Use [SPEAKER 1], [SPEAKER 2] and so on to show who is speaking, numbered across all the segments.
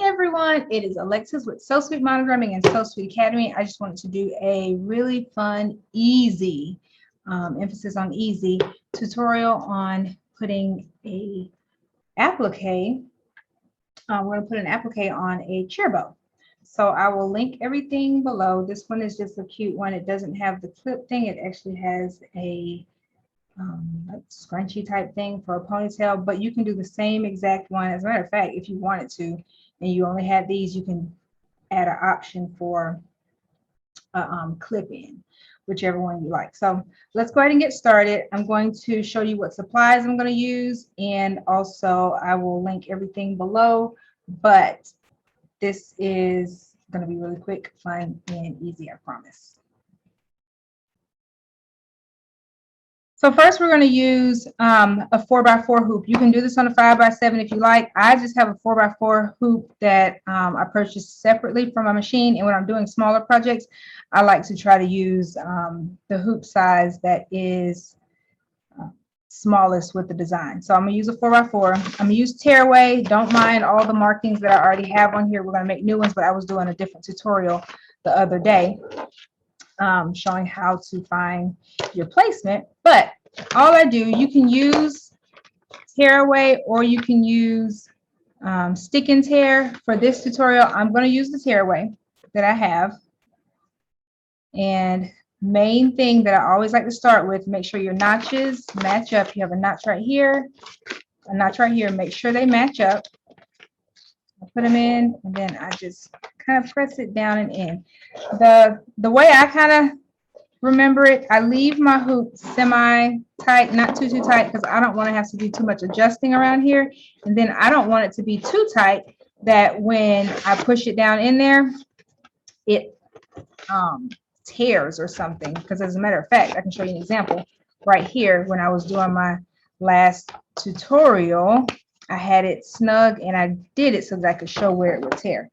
[SPEAKER 1] everyone, it is Alexis with So Sweet Monogramming and So Sweet Academy. I just wanted to do a really fun, easy, emphasis on easy, tutorial on putting a applique. We're going to put an applique on a cheer bow. So I will link everything below. This one is just a cute one. It doesn't have the clip thing. It actually has a like scrunchy type thing for a ponytail, but you can do the same exact one. As a matter of fact, if you wanted to, and you only had these, you can add an option for a clip in, whichever one you like. So let's go ahead and get started. I'm going to show you what supplies I'm going to use, and also I will link everything below, but this is going to be really quick, fun, and easy, I promise. So first we're going to use a 4x4 hoop. You can do this on a 5x7 if you like. I just have a 4x4 hoop that I purchased separately from my machine. And when I'm doing smaller projects, I like to try to use the hoop size that is smallest with the design. So I'm going to use a 4x4. I'm going to use tearaway. Don't mind all the markings that I already have on here. We're going to make new ones, but I was doing a different tutorial the other day. Showing how to find your placement, but all I do, you can use tearaway or you can use stick and tear. For this tutorial, I'm going to use the tearaway that I have. And main thing that I always like to start with, make sure your notches match up. You have a notch right here, a notch right here. Make sure they match up. I put them in, and then I just kind of press it down and in. The way I kind of remember it, I leave my hoop semi-tight, not too tight, because I don't want to have to do too much adjusting around here. And then I don't want it to be too tight that when I push it down in there, it tears or something. Because as a matter of fact, I can show you an example right here. When I was doing my last tutorial, I had it snug and I did it so that I could show where it would tear.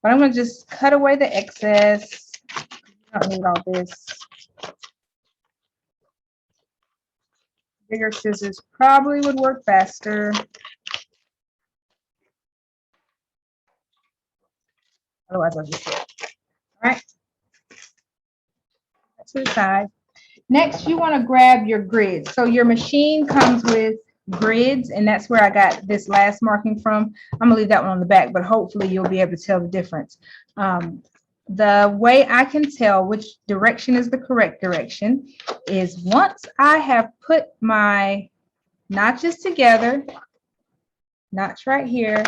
[SPEAKER 1] But I'm going to just cut away the excess. I don't need all this. Bigger scissors probably would work faster. Otherwise, I'll just do it. All right. To the side. Next, you want to grab your grids. So your machine comes with grids, and that's where I got this last marking from. I'm going to leave that one on the back, but hopefully you'll be able to tell the difference. The way I can tell which direction is the correct direction is once I have put my notches together, notch right here,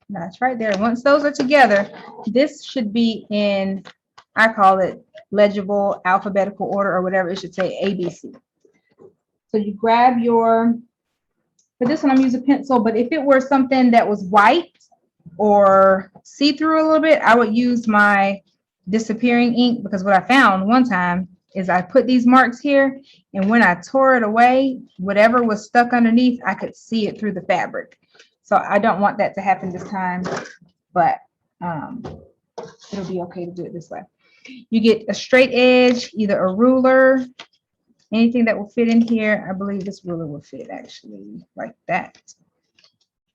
[SPEAKER 1] notch right there. Once those are together, this should be in, I call it legible alphabetical order or whatever. It should say ABC. So you grab your, for this one I'm using a pencil, but if it were something that was white or see-through a little bit, I would use my disappearing ink, because what I found one time is I put these marks here, and when I tore it away, whatever was stuck underneath, I could see it through the fabric. So I don't want that to happen this time, but it'll be okay to do it this way. You get a straight edge, either a ruler, anything that will fit in here. I believe this ruler will fit actually like that.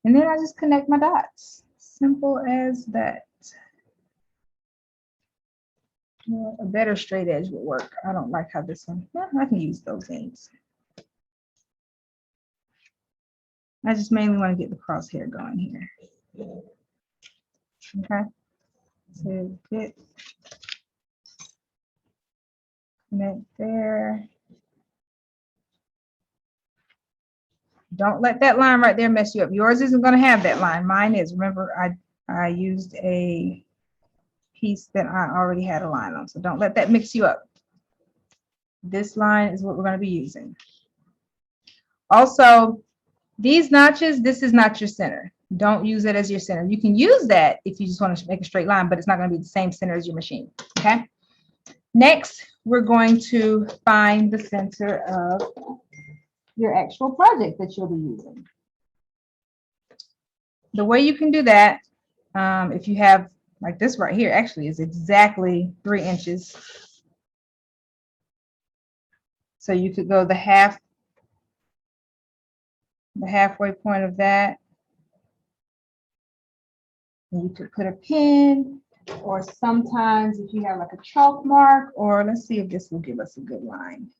[SPEAKER 1] And then I just connect my dots. Simple as that. A better straight edge would work. I don't like how this one, well, I can use those ends. I just mainly want to get the crosshair going here. Okay. So fit. Connect there. Don't let that line right there mess you up. Yours isn't going to have that line. Mine is. Remember, I used a piece that I already had a line on. So don't let that mix you up. This line is what we're going to be using. Also, these notches, this is not your center. Don't use it as your center. You can use that if you just want to make a straight line, but it's not going to be the same center as your machine. Okay. Next, we're going to find the center of your actual project that you'll be using. The way you can do that, if you have like this right here, actually is exactly 3 inches. So you could go the halfway point of that. And you could put a pin, or sometimes if you have like a chalk mark, or let's see if this will give us a good line.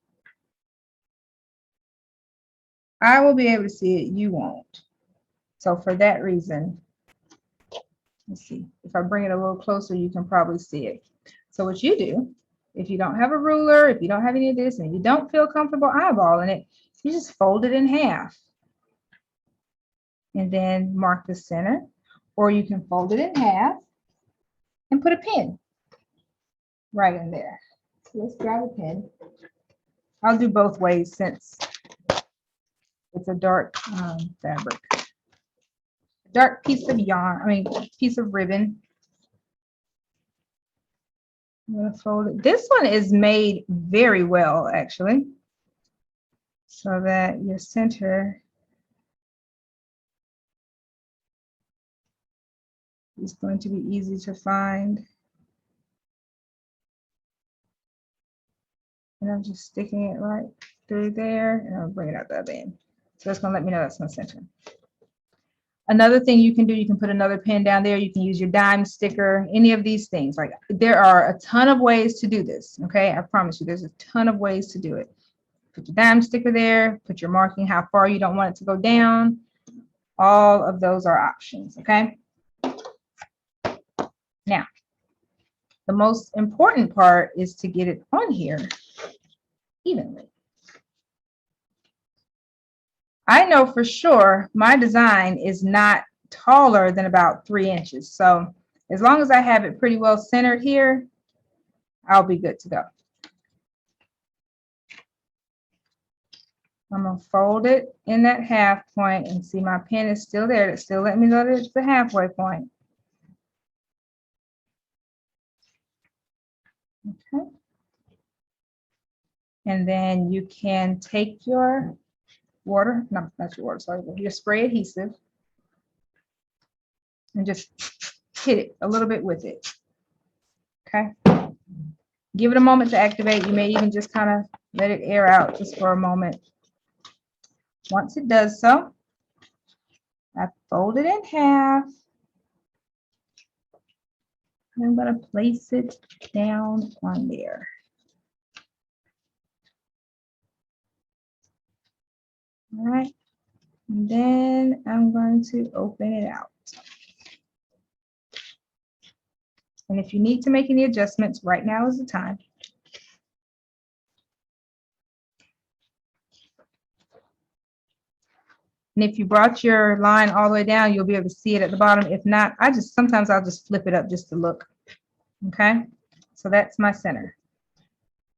[SPEAKER 1] I will be able to see it, you won't. So for that reason, let's see, if I bring it a little closer, you can probably see it. So what you do, if you don't have a ruler, if you don't have any of this, and you don't feel comfortable eyeballing it, you just fold it in half and then mark the center, or you can fold it in half and put a pin right in there. So let's grab a pin. I'll do both ways since it's a dark fabric. A dark piece of yarn, piece of ribbon. I'm going to fold it. This one is made very well, actually, so that your center is going to be easy to find. And I'm just sticking it right through there, and I'll bring it out the other end. So that's going to let me know that's my center. Another thing you can do, you can put another pin down there. You can use your dime sticker, any of these things. Like, there are a ton of ways to do this. Okay, I promise you, there's a ton of ways to do it. Put your dime sticker there, put your marking how far you don't want it to go down. All of those are options. Okay. Now, the most important part is to get it on here evenly. I know for sure my design is not taller than about 3 inches. So as long as I have it pretty well centered here, I'll be good to go. I'm going to fold it in that half point, and see my pin is still there. It's still letting me know that it's the halfway point. Okay. And then you can take your water, no, not your water, sorry, but your spray adhesive, and just hit it a little bit with it. Okay. Give it a moment to activate. You may even just kind of let it air out just for a moment. Once it does so, I fold it in half. I'm going to place it down on there. All right. And then I'm going to open it out. And if you need to make any adjustments, right now is the time. And if you brought your line all the way down, you'll be able to see it at the bottom. If not, sometimes I'll just flip it up just to look. Okay, so that's my center.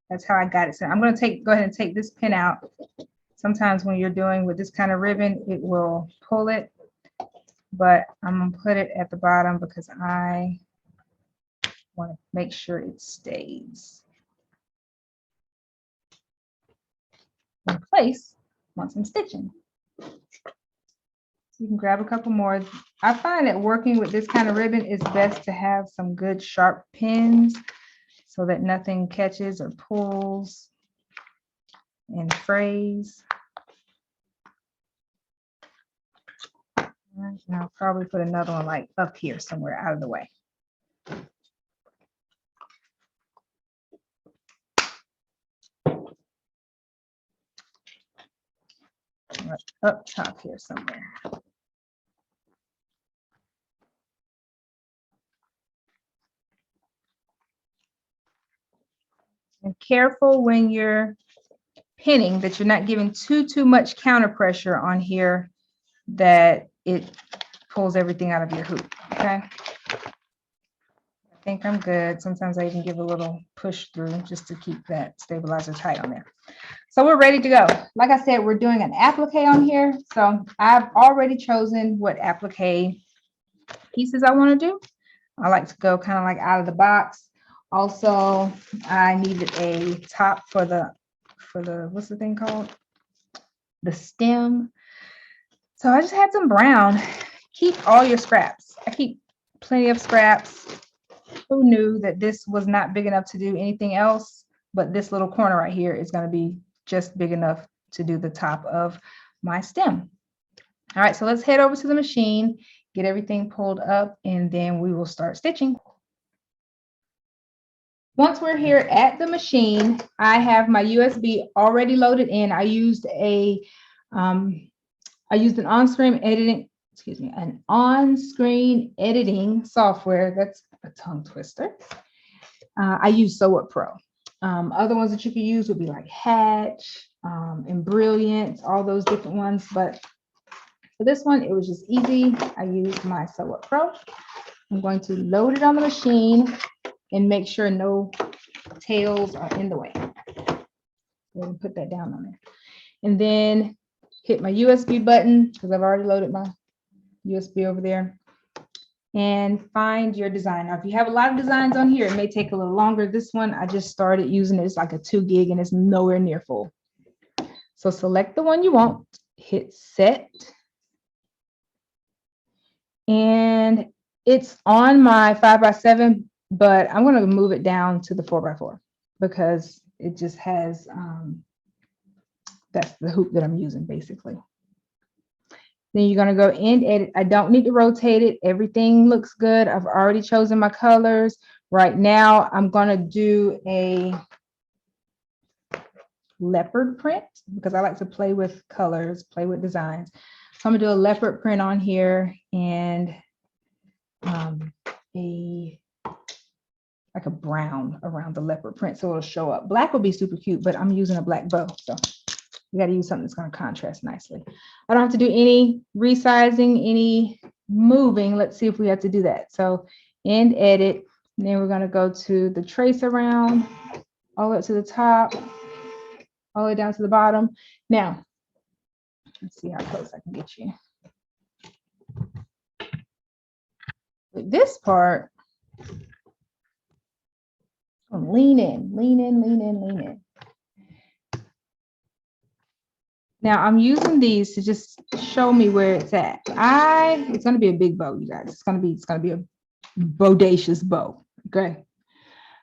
[SPEAKER 1] That's how I got it. So I'm going to go ahead and take this pin out. Sometimes when you're doing with this kind of ribbon, it will pull it, but I'm going to put it at the bottom because I want to make sure it stays in place once I'm stitching. So you can grab a couple more. I find that working with this kind of ribbon is best to have some good sharp pins so that nothing catches or pulls and frays. And I'll probably put another one like up here somewhere out of the way. Up top here somewhere. And careful when you're pinning that you're not giving too much counter pressure on here that it pulls everything out of your hoop. Okay. I think I'm good. Sometimes I even give a little push through just to keep that stabilizer tight on there. So we're ready to go. Like I said, we're doing an applique on here. So I've already chosen what applique pieces I want to do. I like to go kind of like out of the box. Also, I needed a top for the what's the thing called? The stem. So I just had some brown. Keep all your scraps. I keep plenty of scraps. Who knew that this was not big enough to do anything else, but this little corner right here is going to be just big enough to do the top of my stem. All right, so let's head over to the machine get everything pulled up, and then we will start stitching. Once we're here at the machine, I have my USB already loaded in. I used an on-screen editing software. That's a tongue twister. I use Sew Up Pro. Other ones that you could use would be like Hatch and Brilliant, all those different ones. But for this one, it was just easy. I used my Sew Up Pro. I'm going to load it on the machine and make sure no tails are in the way. Go ahead and put that down on there. And then hit my USB button because I've already loaded my USB over there. And find your design. Now, if you have a lot of designs on here, it may take a little longer. This one, I just started using it. It's like a 2 gig and it's nowhere near full. So select the one you want, hit set. And it's on my 5x7, but I'm going to move it down to the 4x4 because it just has, that's the hoop that I'm using basically. Then you're going to go and edit. I don't need to rotate it. Everything looks good. I've already chosen my colors. Right now, I'm going to do a leopard print because I like to play with colors, play with designs. So I'm going to do a leopard print on here and like a brown around the leopard print so it'll show up. Black will be super cute, but I'm using a black bow. So you got to use something that's going to contrast nicely. I don't have to do any resizing, any moving. Let's see if we have to do that. So end edit. And then we're going to go to the trace around, all the way up to the top, all the way down to the bottom. Now, let's see how close I can get you. With this part, lean in, lean in, lean in, lean in. Now I'm using these to just show me where it's at. It's going to be a big bow, you guys. It's going to be a bodacious bow. Okay.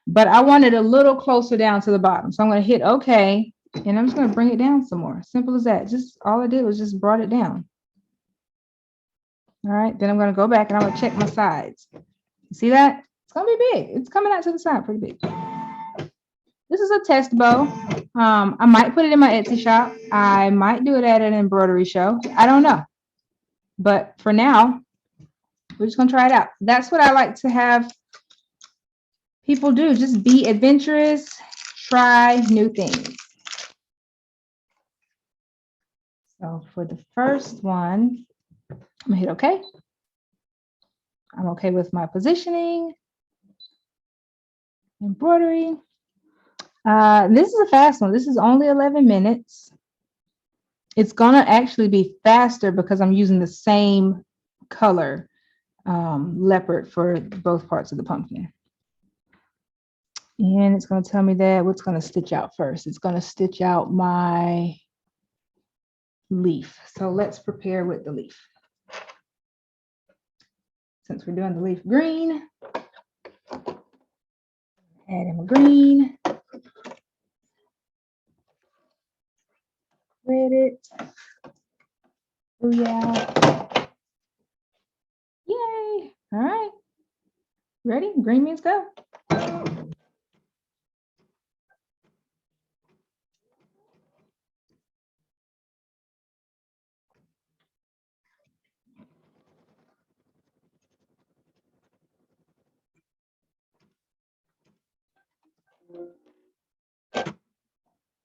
[SPEAKER 1] But I want it a little closer down to the bottom. So I'm going to hit OK, and I'm just going to bring it down some more. Simple as that. Just all I did was just brought it down. All right. Then I'm going to go back and I'm going to check my sides. See that? It's going to be big. It's coming out to the side pretty big. This is a test bow. I might put it in my Etsy shop. I might do it at an embroidery show. I don't know. But for now, we're just going to try it out. That's what I like to have people do. Just be adventurous. Try new things. So for the first one, I'm going to hit OK. I'm OK with my positioning. Embroidery. This is a fast one. This is only 11 minutes. It's going to actually be faster because I'm using the same color leopard for both parts of the pumpkin. And it's going to tell me that what's going to stitch out first. It's going to stitch out my leaf. So let's prepare with the leaf. Since we're doing the leaf green, add in my green. Read it. Oh yeah. Yay. All right. Ready? Green means go.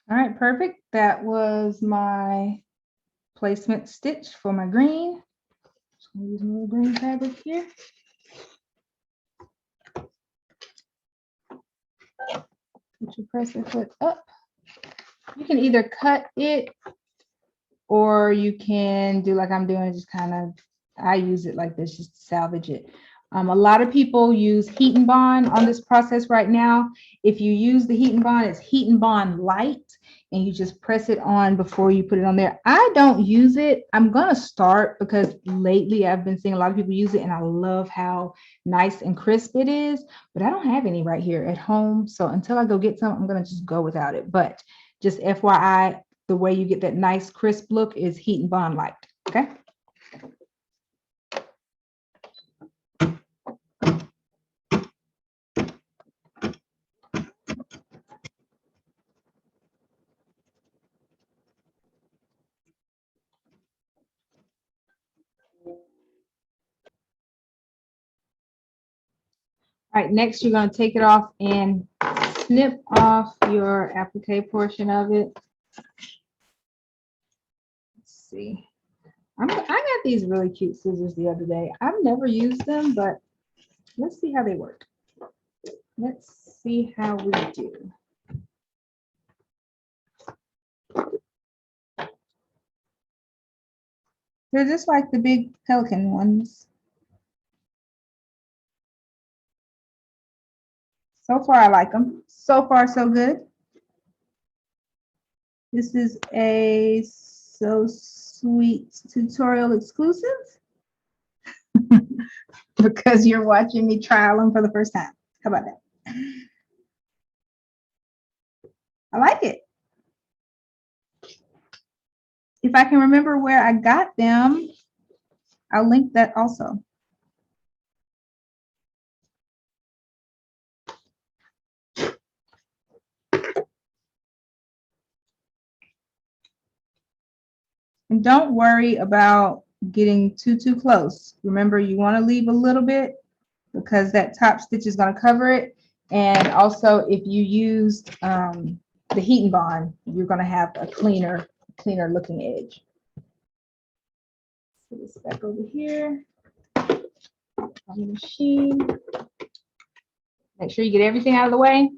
[SPEAKER 1] All right, perfect. That was my placement stitch for my green. So I'm using a little green fabric here. Put your presser foot up. You can either cut it or you can do like I'm doing, just kind of, I use it like this, just salvage it. A lot of people use heat and bond on this process right now. If you use the heat and bond, it's heat and bond light, and you just press it on before you put it on there. I don't use it. I'm going to start because lately I've been seeing a lot of people use it, and I love how nice and crisp it is, but I don't have any right here at home. So until I go get some, I'm going to just go without it. But just FYI, the way you get that nice crisp look is heat and bond light. Okay. All right, next you're going to take it off and snip off your applique portion of it. Let's see. I got these really cute scissors the other day. I've never used them, but let's see how they work. Let's see how we do. They're just like the big pelican ones. So far, I like them. So far, so good. This is a So Sweet tutorial exclusive because you're watching me trial them for the first time. How about that? I like it. If I can remember where I got them, I'll link that also. And don't worry about getting too close. Remember, you want to leave a little bit because that top stitch is going to cover it. And also, if you used the heat and bond, you're going to have a cleaner looking edge. Put this back over here on the machine. Make sure you get everything out of the way.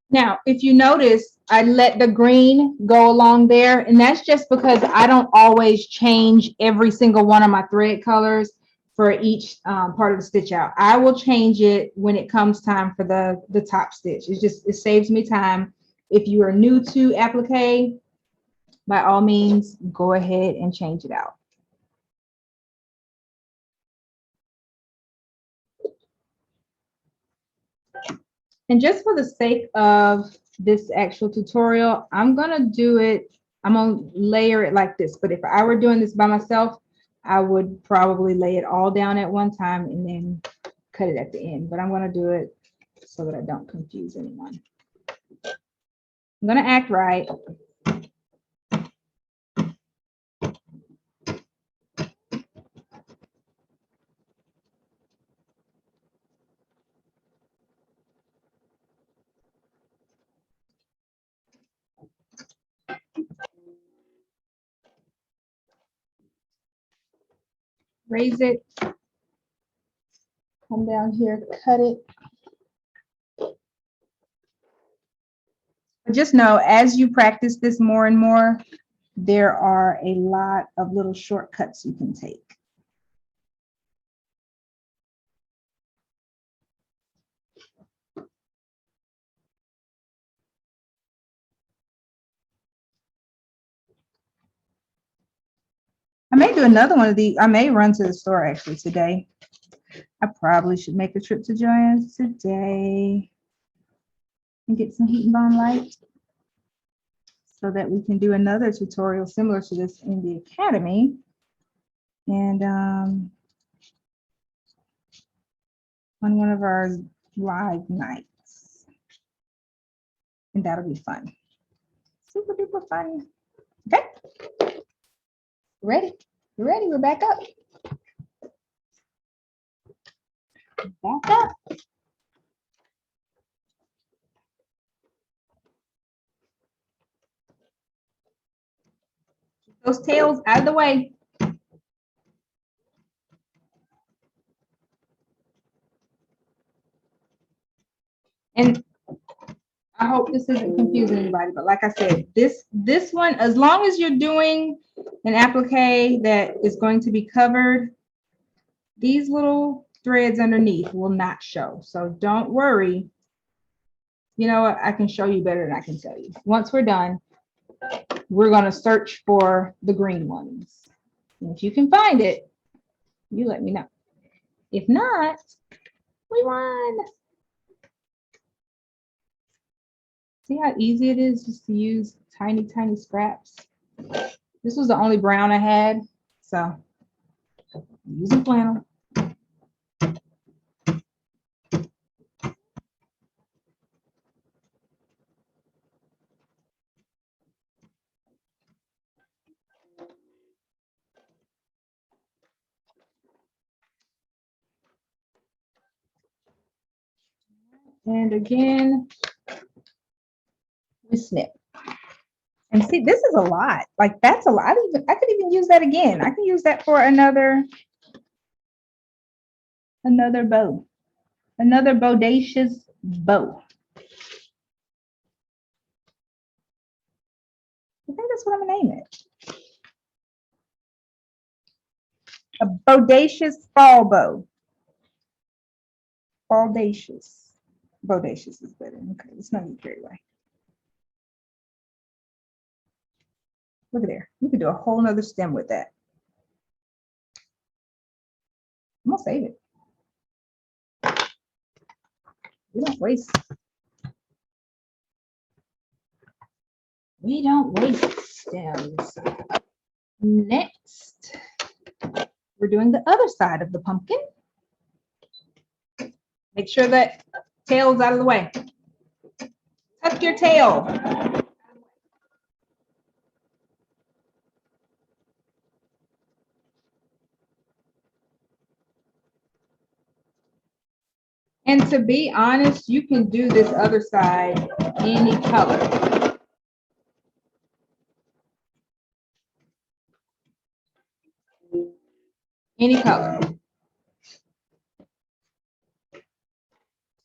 [SPEAKER 1] Now, if you notice, I let the green go along there, and that's just because I don't always change every single one of my thread colors for each part of the stitch out. I will change it when it comes time for the top stitch. It saves me time. If you are new to applique, by all means, go ahead and change it out. And just for the sake of this actual tutorial, I'm gonna layer it like this. But if I were doing this by myself, I would probably lay it all down at one time and then cut it at the end. But I'm gonna do it so that I don't confuse anyone. I'm gonna act right. Raise it, come down here, cut it. But just know, as you practice this more and more, there are a lot of little shortcuts you can take. I may do another one of these. I may run to the store actually today. I probably should make a trip to Joann's today and get some heat and bond light so that we can do another tutorial similar to this in the academy. And on one of our live nights. And that'll be fun. Super duper fun. Okay. Ready? We're ready. We're back up. Back up. Keep those tails out of the way. And I hope this isn't confusing anybody, but like I said, this one, as long as you're doing an applique that is going to be covered, these little threads underneath will not show. So don't worry. You know what? I can show you better than I can tell you. Once we're done, we're going to search for the green ones. And if you can find it, you let me know. If not, we won. See how easy it is just to use tiny, tiny scraps. This was the only brown I had, so I'm using flannel. And again, we snip. And see, this is a lot. Like that's a lot. I could even use that again. I can use that for another bow, another bodacious bow. I think that's what I'm gonna name it. A bodacious fall bow. Bodacious. Bodacious is better. Okay, it's not even carry away. Look at there. You could do a whole nother stem with that. I'm gonna save it. We don't waste. We don't waste stems. Next, we're doing the other side of the pumpkin. Make sure that tail's out of the way. Tuck your tail. And to be honest, you can do this other side any color. Any color.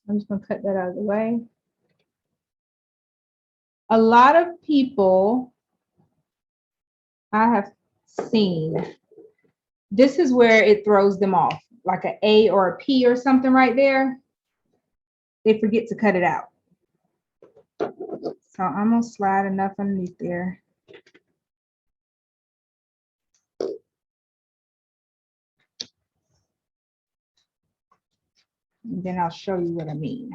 [SPEAKER 1] I'm just going to cut that out of the way. A lot of people I have seen, this is where it throws them off, like an A or a P or something right there. They forget to cut it out. So I'm going to slide enough underneath there. And then I'll show you what I mean.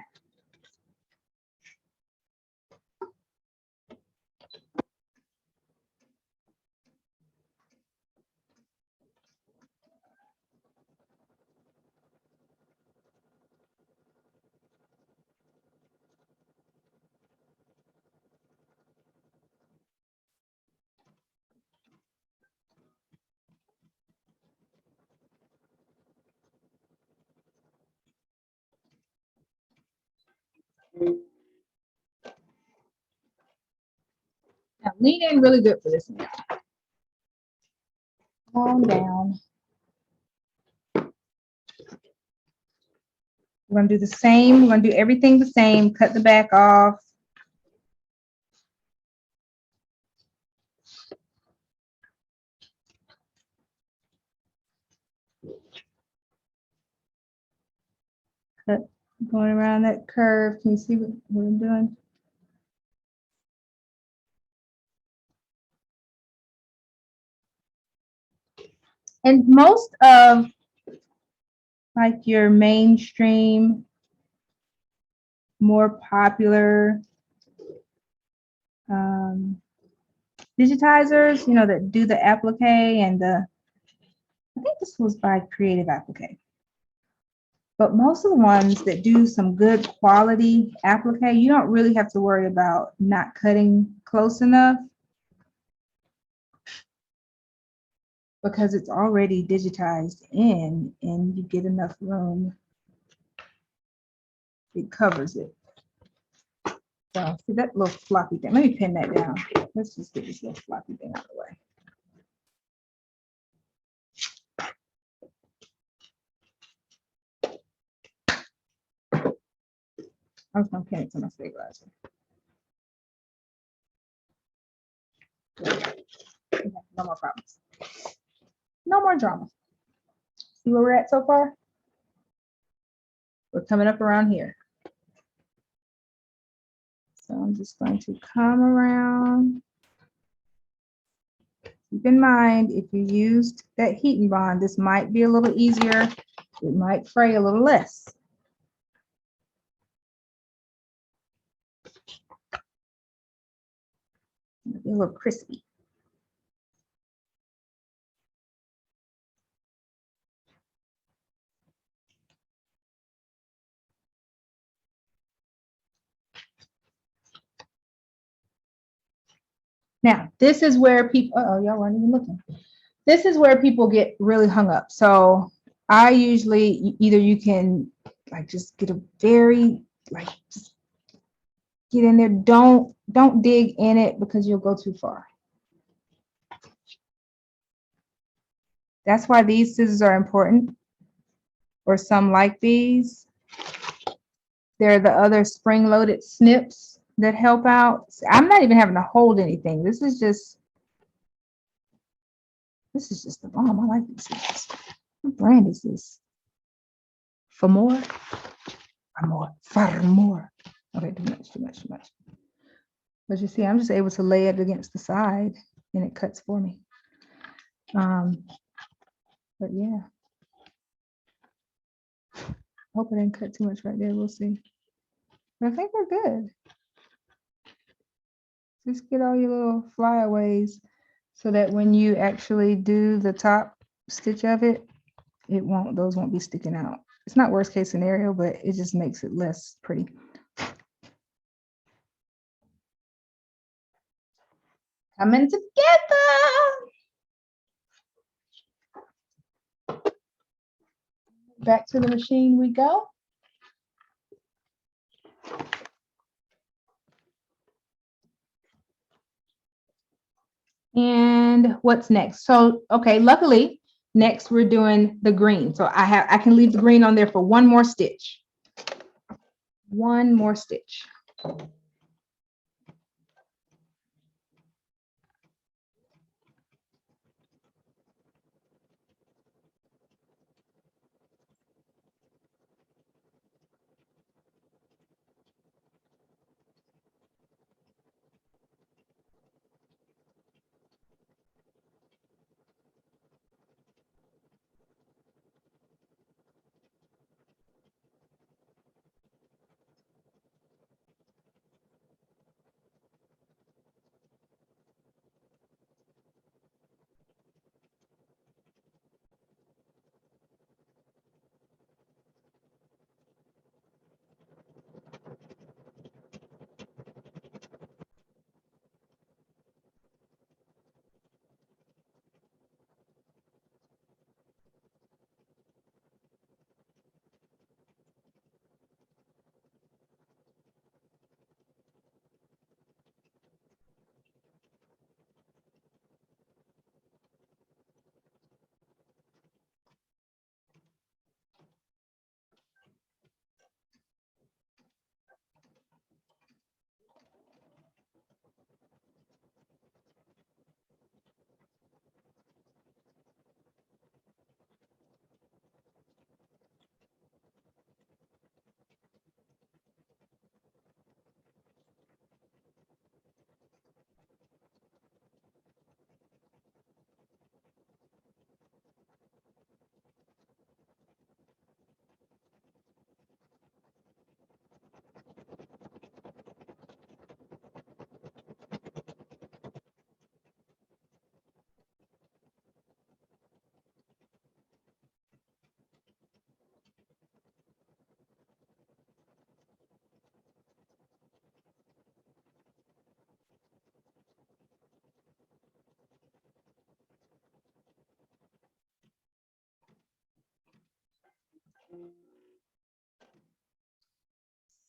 [SPEAKER 1] Now lean in really good for this one. Calm down. We're going to do the same. We're going to do everything the same. Cut the back off. Cut, going around that curve. Can you see what I'm doing? And most of like your mainstream, more popular digitizers, you know, that do the applique and the, I think this was by Creative Applique. But most of the ones that do some good quality applique, you don't really have to worry about not cutting close enough because it's already digitized in and you get enough room. It covers it. So see that little floppy thing. Let me pin that down. Let's just get this little floppy thing out of the way. I'm just gonna pin it to my stabilizer. No more problems. No more drama. See where we're at so far? We're coming up around here. So I'm just going to come around. Keep in mind, if you used that heat and bond, this might be a little easier. It might fray a little less. It'll be a little crispy. Now, this is where people, oh, y'all weren't even looking. This is where people get really hung up. So I usually, either you can like just get a very, like just get in there. Don't dig in it because you'll go too far. That's why these scissors are important, or some like these. They're the other spring-loaded snips that help out. I'm not even having to hold anything. This is just the bomb. I like these scissors. What brand is this? For more? For more. Okay, too much. But you see, I'm just able to lay it against the side and it cuts for me. But yeah. Hope I didn't cut too much right there. We'll see. But I think we're good. Just get all your little flyaways so that when you actually do the top stitch of it, those won't be sticking out. It's not worst case scenario, but it just makes it less pretty. Coming together. Back to the machine we go. And what's next? So, okay, luckily, next we're doing the green. So I can leave the green on there for one more stitch. One more stitch.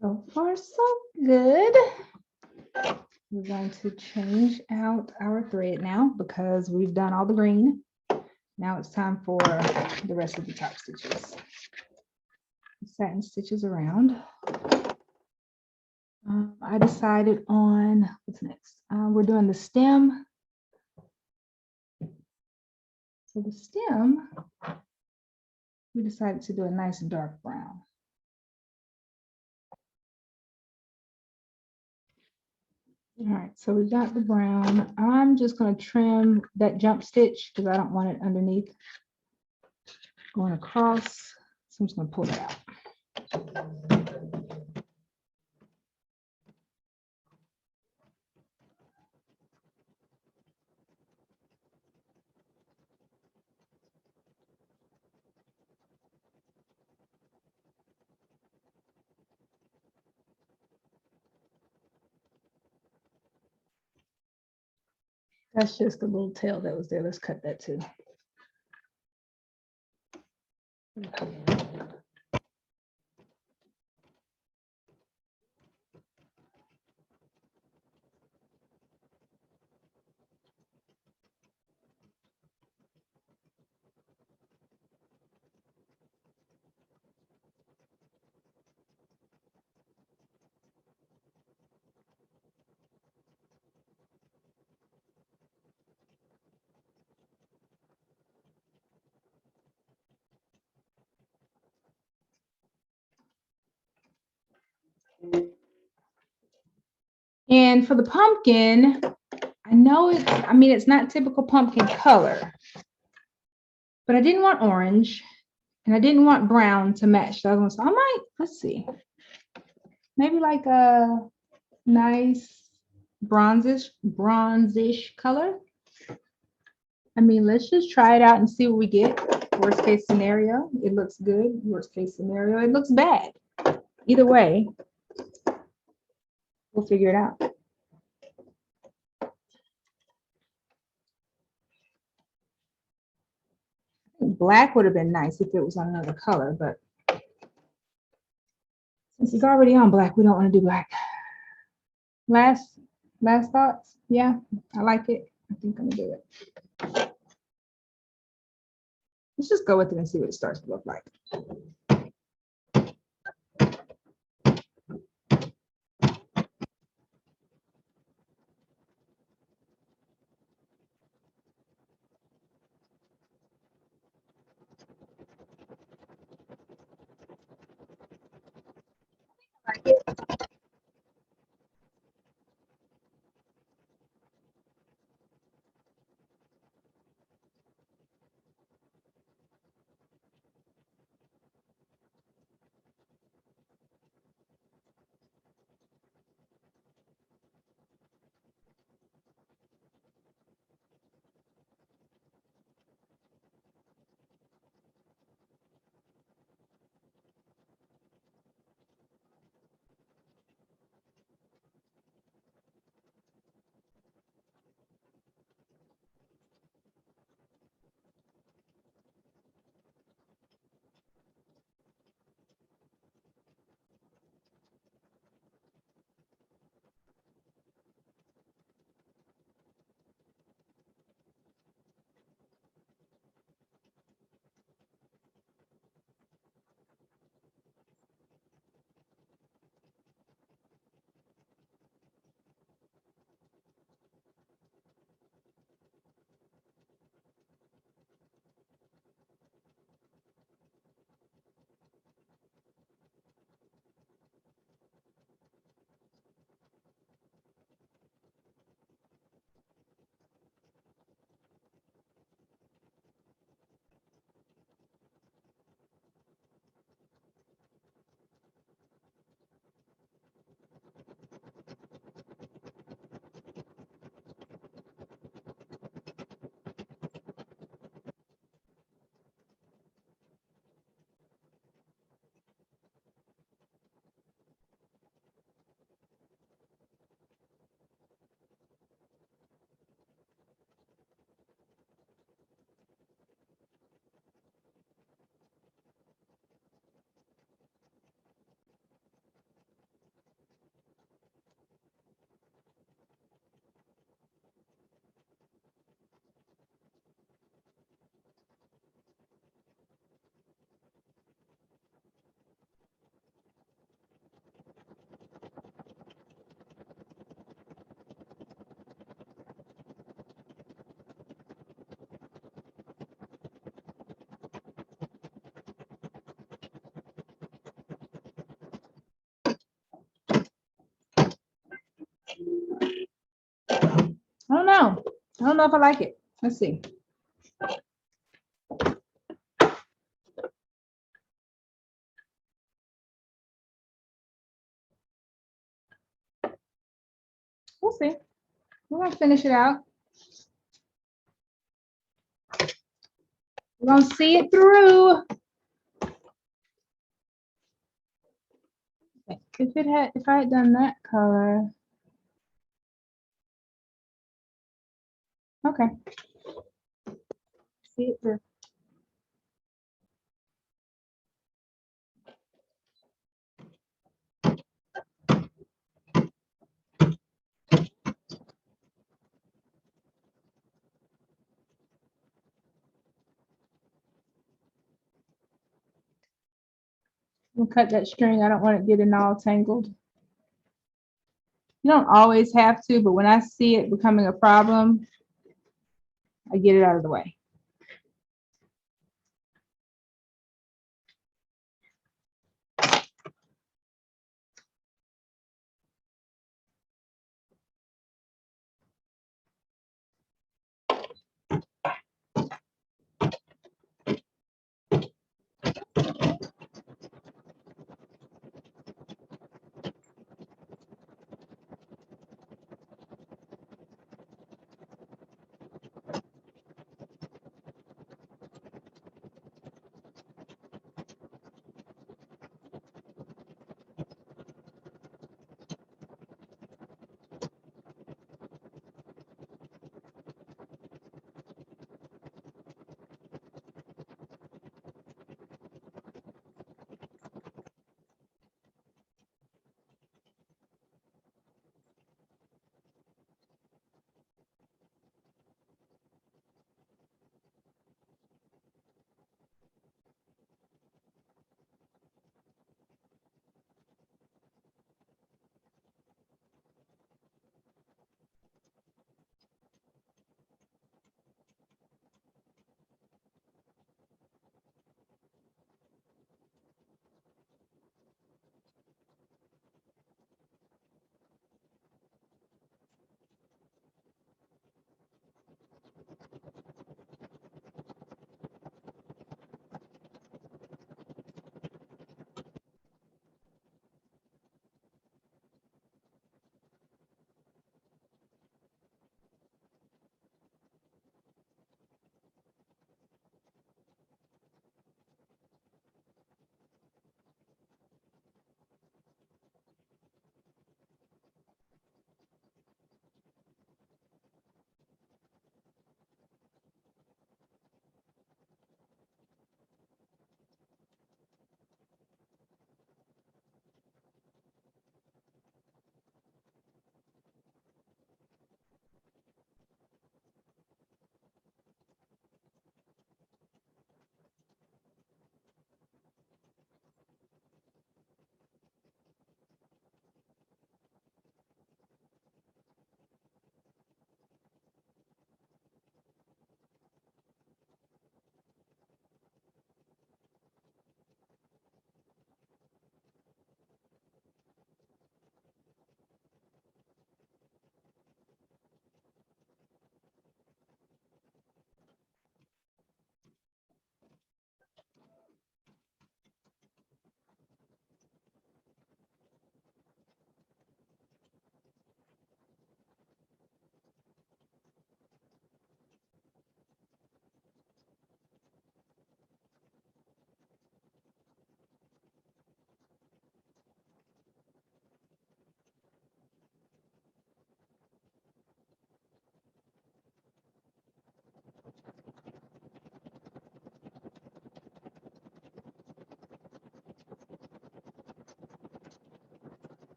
[SPEAKER 1] So far, so good. We're going to change out our thread now because we've done all the green. Now it's time for the rest of the top stitches. Satin stitches around. I decided on what's next. We're doing the stem. So the stem, we decided to do a nice dark brown. All right, so we got the brown. I'm just going to trim that jump stitch because I don't want it underneath going across. So I'm just going to pull it out. That's just a little tail that was there. Let's cut that too. And for the pumpkin, I know it's, I mean, it's not typical pumpkin color, but I didn't want orange and I didn't want brown to match the other one. So I might, let's see, maybe like a nice bronzish color. I mean, let's just try it out and see what we get. Worst case scenario, it looks good. Worst case scenario, it looks bad. Either way, we'll figure it out. Black would have been nice if it was on another color, but since it's already on black, we don't want to do black. Last thoughts? Yeah, I like it. I think I'm gonna do it. Let's just go with it and see what it starts to look like. I don't know. I don't know if I like it. Let's see. We'll see. We're gonna finish it out. We're gonna see it through. If I had done that color, Okay. See it through. We'll cut that string. I don't want it getting all tangled. You don't always have to, but when I see it becoming a problem, I get it out of the way.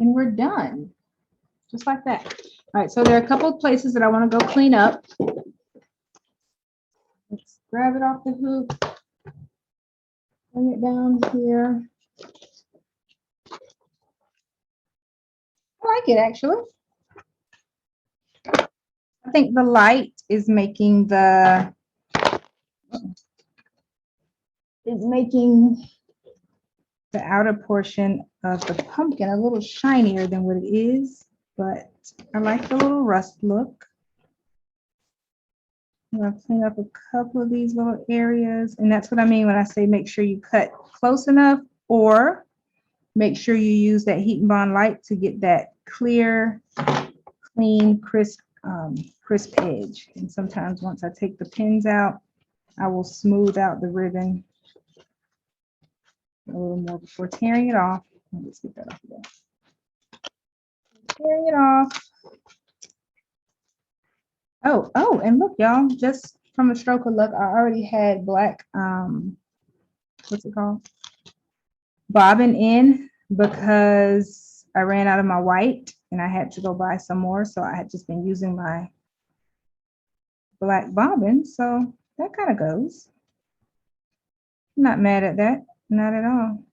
[SPEAKER 1] And we're done. Just like that. All right, so there are a couple of places that I want to go clean up. Let's grab it off the hook. Bring it down here. I like it actually. I think the light is making the outer portion of the pumpkin a little shinier than what it is, but I like the little rust look. I'm gonna clean up a couple of these little areas, and that's what I mean when I say make sure you cut close enough, or make sure you use that heat and bond light to get that clear, clean, crisp edge. And sometimes once I take the pins out, I will smooth out the ribbon a little more before tearing it off. Let's get that off of there. Tearing it off. Oh, and look, y'all, just from a stroke of luck, I already had black, what's it called? Bobbin in, because I ran out of my white and I had to go buy some more. So I had just been using my black bobbin. So that kind of goes. I'm not mad at that, not at all.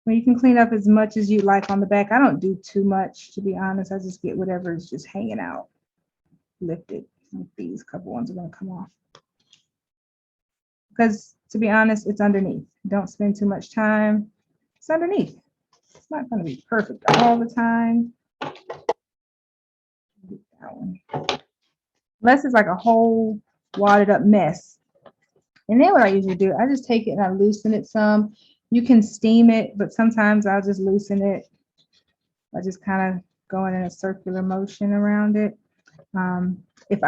[SPEAKER 1] Well, you can clean up as much as you like on the back. I don't do too much, to be honest. I just get whatever is just hanging out, lifted. These couple ones are going to come off. Because to be honest, it's underneath. Don't spend too much time. It's underneath. It's not going to be perfect all the time. That one. Unless it's like a whole wadded up mess. And then what I usually do, I just take it and I loosen it some. You can steam it, but sometimes I'll just loosen it. I just kind of go in a circular motion around it. If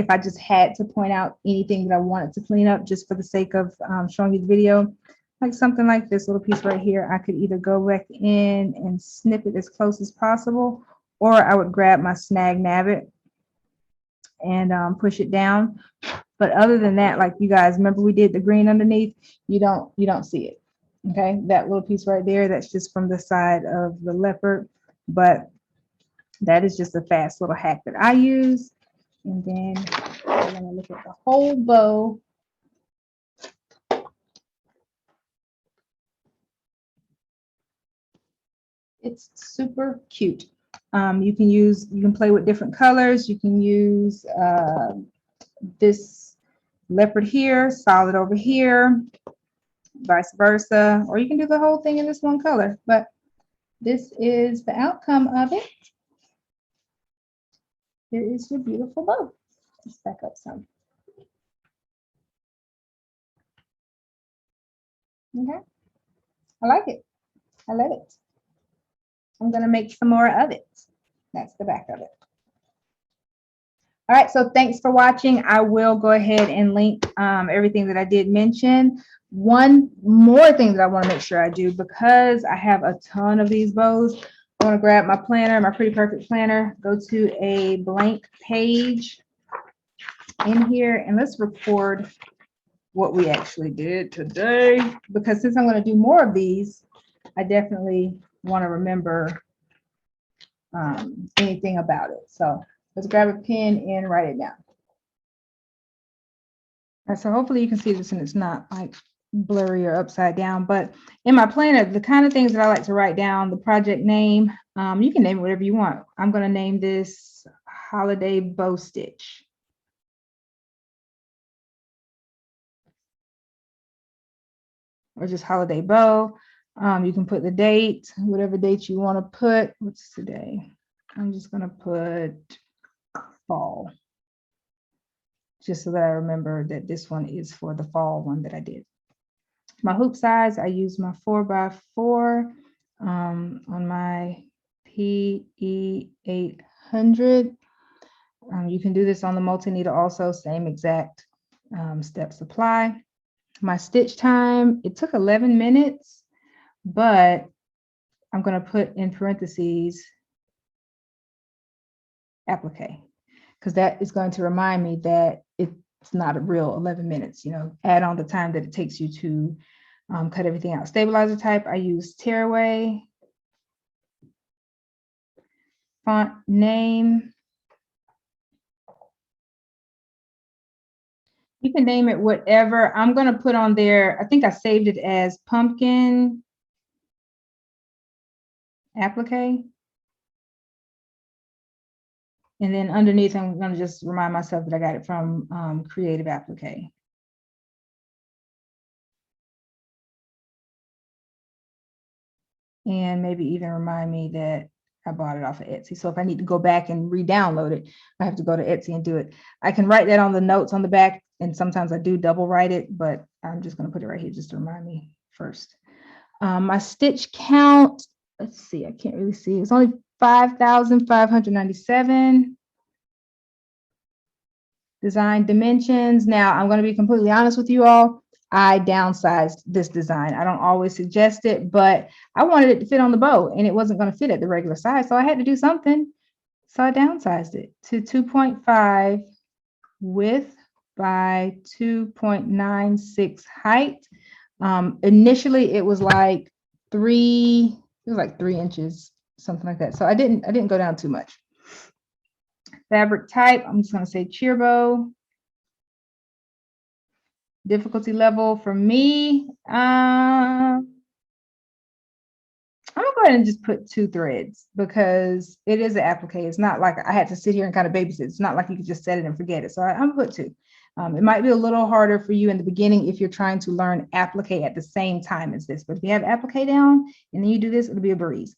[SPEAKER 1] I just had to point out anything that I wanted to clean up just for the sake of showing you the video, like something like this little piece right here, I could either go back in and snip it as close as possible, or I would grab my Snag Nabbit and push it down. But other than that, like you guys remember we did the green underneath, you don't see it. Okay, that little piece right there, that's just from the side of the leopard, but that is just a fast little hack that I use. And then we're going to look at the whole bow. It's super cute. You can play with different colors. You can use this leopard here, solid over here, vice versa, or you can do the whole thing in this one color. But this is the outcome of it. Here is your beautiful bow. Let's back up some. Okay, I like it. I love it. I'm going to make some more of it. That's the back of it. All right, so thanks for watching. I will go ahead and link everything that I did mention. One more thing that I want to make sure I do, because I have a ton of these bows, I want to grab my planner, my Pretty Perfect planner, go to a blank page in here, and let's record what we actually did today. Because since I'm going to do more of these, I definitely want to remember anything about it. So let's grab a pen and write it down. And so hopefully you can see this and it's not like blurry or upside down, but in my planner, the kind of things that I like to write down, the project name, you can name it whatever you want. I'm going to name this Holiday Bow Stitch. Or just Holiday Bow. You can put the date, whatever date you want to put. What's today? I'm just going to put fall, just so that I remember that this one is for the fall one that I did. My hoop size, I use my 4x4 on my PE 800. You can do this on the multi-needle also, same exact steps apply. My stitch time, it took 11 minutes, but I'm going to put in parentheses applique, because that is going to remind me that it's not a real 11 minutes. You know, add on the time that it takes you to cut everything out. Stabilizer type, I use Tearaway. Font name, you can name it whatever. I'm going to put on there, I think I saved it as Pumpkin Applique. And then underneath, I'm going to just remind myself that I got it from Creative Applique. And maybe even remind me that I bought it off of Etsy. So if I need to go back and re-download it, I have to go to Etsy and do it. I can write that on the notes on the back, and sometimes I do double write it, but I'm just going to put it right here just to remind me first. My stitch count, let's see, I can't really see. It's only 5,597. Design dimensions. Now, I'm going to be completely honest with you all. I downsized this design. I don't always suggest it, but I wanted it to fit on the bow and it wasn't going to fit at the regular size. So I had to do something. So I downsized it to 2.5 width by 2.96 height. Initially it was like 3 inches, something like that. So I didn't go down too much. Fabric type, I'm just going to say cheer bow. Difficulty level for me, I'm gonna go ahead and just put 2 threads because it is an applique. It's not like I had to sit here and kind of babysit. It's not like you could just set it and forget it. So I'm gonna put 2. It might be a little harder for you in the beginning if you're trying to learn applique at the same time as this, but if you have applique down and then you do this, it'll be a breeze.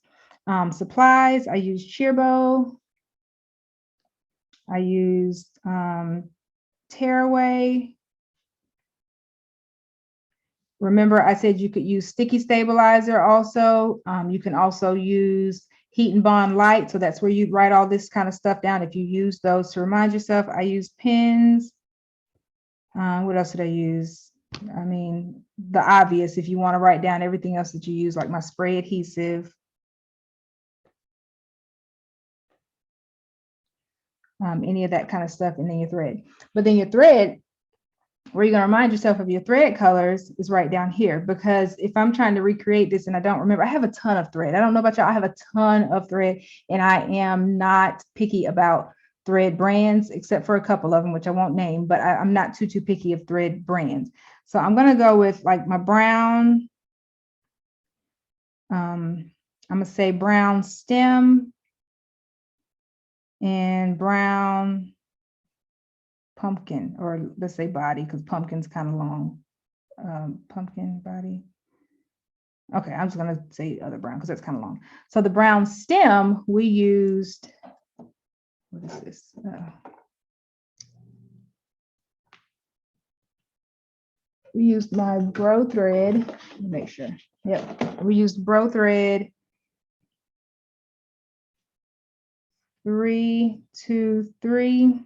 [SPEAKER 1] Supplies, I use cheer bow. I used tearaway. Remember, I said you could use sticky stabilizer also. You can also use heat and bond light. So that's where you write all this kind of stuff down. If you use those to remind yourself, I use pins. What else did I use? I mean, the obvious, if you want to write down everything else that you use, like my spray adhesive. Any of that kind of stuff, and then your thread. But then your thread, where you're going to remind yourself of your thread colors is right down here, because if I'm trying to recreate this and I don't remember, I have a ton of thread. I don't know about y'all, I have a ton of thread, and I am not picky about thread brands, except for a couple of them, which I won't name, but I'm not too picky of thread brands. So I'm going to go with like my brown, I'm going to say brown stem and brown pumpkin, or let's say body, because pumpkin's kind of long. Pumpkin body. Okay, I'm just gonna say other brown because that's kind of long. So the brown stem we used, what is this? We used my bro thread. Let me make sure. Yep, we used bro thread 323.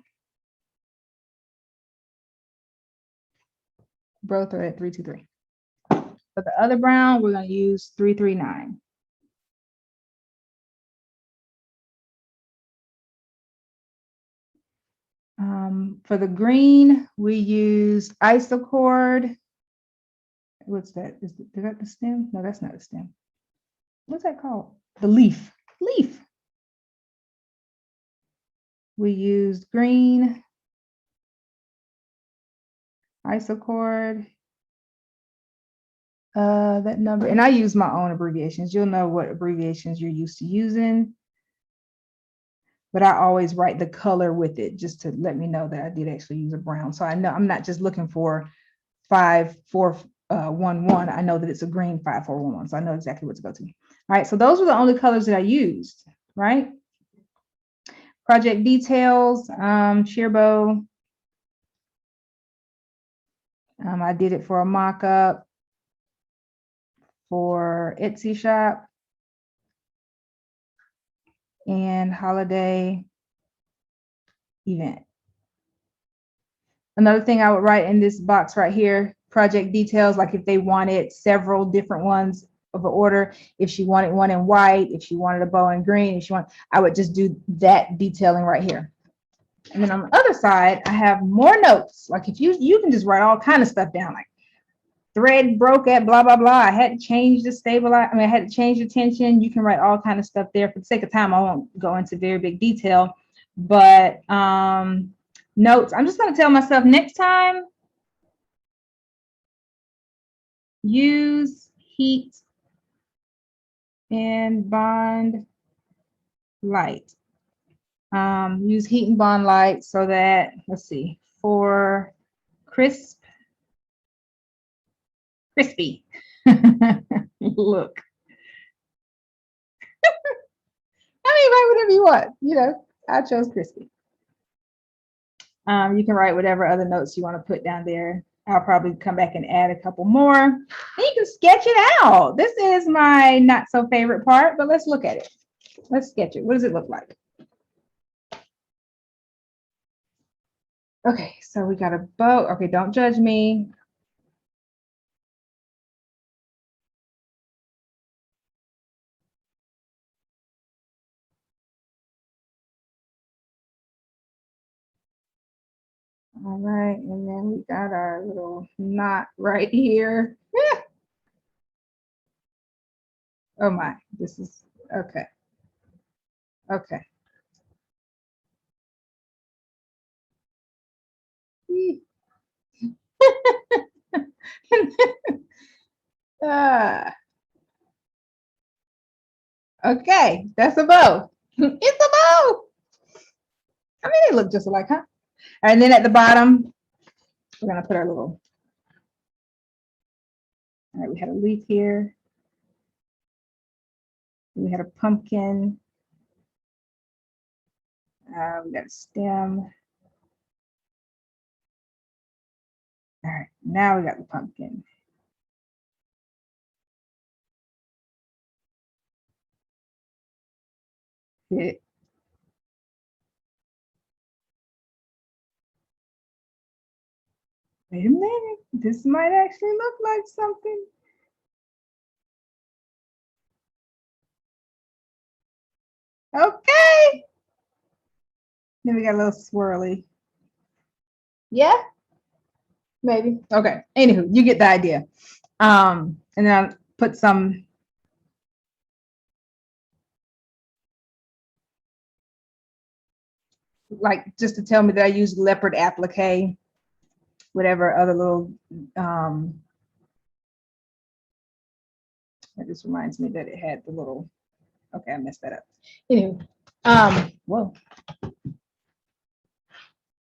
[SPEAKER 1] Bro thread 323. For the other brown, we're going to use 339. For the green, we use isocord. What's that? Is that the stem? No, that's not the stem. What's that called? The leaf. Leaf. We used green isocord. That number, and I use my own abbreviations. You'll know what abbreviations you're used to using, but I always write the color with it just to let me know that I did actually use a brown. So I know I'm not just looking for 5411. I know that it's a green 5411, so I know exactly what to go to. All right, so those were the only colors that I used, right? Project details, cheer bow. I did it for a mock-up for Etsy shop and holiday event. Another thing I would write in this box right here, project details, like if they wanted several different ones of an order, if she wanted one in white, if she wanted a bow in green, if she wanted, I would just do that detailing right here. And then on the other side, I have more notes. Like if you can just write all kind of stuff down, like thread broke at blah, blah, blah. I had to change the stabilize. I mean, I had to change the tension. You can write all kind of stuff there. For the sake of time, I won't go into very big detail, but notes. I'm just going to tell myself next time, use heat and bond light. Use heat and bond light so that, let's see, for crispy look. I mean, write whatever you want, you know, I chose crispy. You can write whatever other notes you want to put down there. I'll probably come back and add a couple more. And you can sketch it out. This is my not so favorite part, but let's look at it. Let's sketch it. What does it look like? Okay, so we got a bow. Okay, don't judge me. All right, and then we got our little knot right here. Oh my, this is okay. Okay. Ah, okay, that's a bow. It's a bow. I mean, they look just alike, huh? And then at the bottom, we're gonna put our little. All right, we had a leaf here. We had a pumpkin. We got a stem. All right, now we got the pumpkin. It, wait a minute, this might actually look like something. Okay. Then we got a little swirly. Yeah, maybe. Okay. Anywho, you get the idea. And then I'll put some like just to tell me that I use leopard applique, whatever other little that just reminds me that it had the little, okay, I messed that up. Anywho, whoa.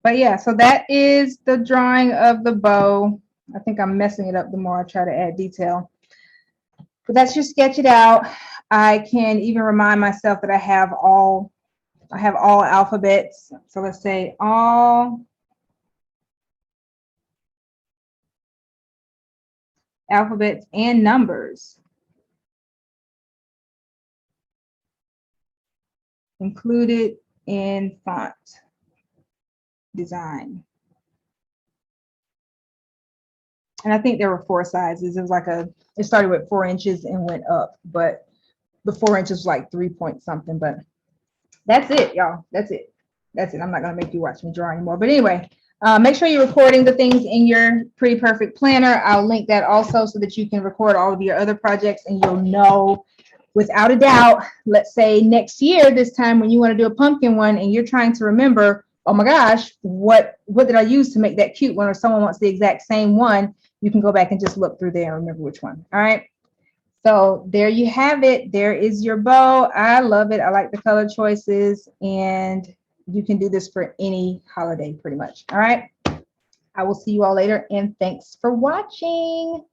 [SPEAKER 1] But yeah, so that is the drawing of the bow. I think I'm messing it up the more I try to add detail. But that's just sketch it out. I can even remind myself that I have all alphabets. So let's say all alphabets and numbers included in font design. And I think there were 4 sizes. It was like it started with 4 inches and went up, but the 4 inches was like 3 point something. But that's it, y'all. That's it. That's it. I'm not gonna make you watch me draw anymore. But anyway, make sure you're recording the things in your Pretty Perfect planner. I'll link that also so that you can record all of your other projects and you'll know without a doubt. Let's say next year, this time when you want to do a pumpkin one and you're trying to remember, oh my gosh, what did I use to make that cute one? Or someone wants the exact same one, you can go back and just look through there and remember which one. All right. So there you have it. There is your bow. I love it. I like the color choices, and you can do this for any holiday pretty much. All right. I will see you all later, and thanks for watching.